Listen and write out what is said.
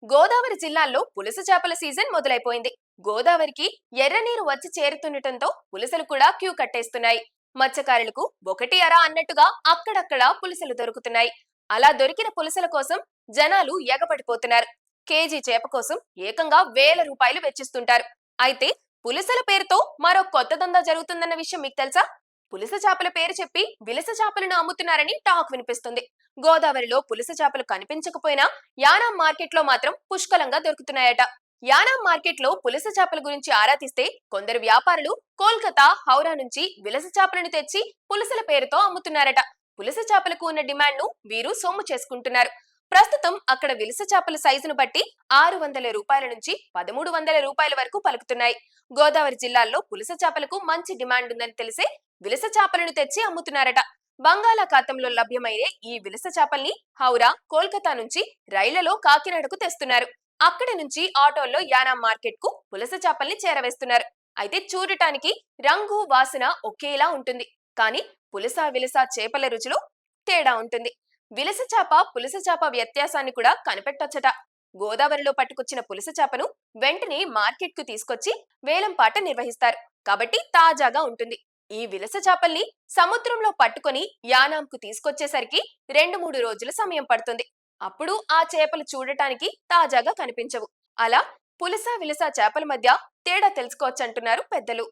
గోదావరి జిల్లాల్లో పులస చేపల సీజన్ మొదలైపోయింది. గోదావరికి ఎర్రనీరు వచ్చి చేరుతుండటంతో పులసలు కూడా క్యూ కట్టేస్తున్నాయి. మత్స్యకారులకు ఒకటి అరా అన్నట్టుగా అక్కడక్కడ పులసలు దొరుకుతున్నాయి. అలా దొరికిన పులసల కోసం జనాలు ఎగపడిపోతున్నారు. కేజీ చేప కోసం ఏకంగా వేల రూపాయలు వెచ్చిస్తుంటారు. అయితే పులసల పేరుతో మరో కొత్త దందా జరుగుతుందన్న విషయం మీకు తెలుసా? పులస చేపల పేరు చెప్పి విలస చేపలను అమ్ముతున్నారని టాక్ వినిపిస్తుంది. గోదావరిలో పులస చేపలు కనిపించకపోయినా యానాం మార్కెట్ లో మాత్రం పుష్కలంగా దొరుకుతున్నాయట. యానాం మార్కెట్ లో పులస చేపల గురించి ఆరా తీస్తే కొందరు వ్యాపారులు కోల్కతా, హౌరా నుంచి విలస చేపలను తెచ్చి పులసల పేరుతో అమ్ముతున్నారట. పులస చేపలకు ఉన్న డిమాండ్ ను వీరు సొమ్ము చేసుకుంటున్నారు. ప్రస్తుతం అక్కడ విలస చేపల సైజును బట్టి 600 రూపాయల నుంచి 1300 రూపాయల వరకు పలుకుతున్నాయి. గోదావరి జిల్లాల్లో పులస చేపలకు మంచి డిమాండ్ ఉందని తెలిసే విలస చేపలను తెచ్చి అమ్ముతున్నారట. బంగాళాఖాతంలో లభ్యమయ్యే ఈ విలస చేపల్ని హౌరా, కోల్కతా నుంచి రైళ్లలో కాకినాడకు తెస్తున్నారు. అక్కడి నుంచి ఆటోల్లో యానాం మార్కెట్ కు పులస చేపల్ని చేరవేస్తున్నారు. అయితే చూడటానికి రంగు, వాసన ఒకేలా ఉంటుంది. కానీ పులస, విలస చేపల రుచిలో తేడా ఉంటుంది. విలస చేప, పులస చేప వ్యత్యాసాన్ని కూడా కనిపెట్టొచ్చట. గోదావరిలో పట్టుకొచ్చిన పులస చేపను వెంటనే మార్కెట్ కు తీసుకొచ్చి వేలం పాట నిర్వహిస్తారు. కాబట్టి తాజాగా ఉంటుంది. ఈ విలస చేపల్ని సముద్రంలో పట్టుకొని యానాంకు తీసుకొచ్చేసరికి 2-3 రోజుల సమయం పడుతుంది. అప్పుడు ఆ చేపలు చూడటానికి తాజాగా కనిపించవు. అలా పులస, విలస చేపల మధ్య తేడా తెలుసుకోవచ్చంటున్నారు పెద్దలు.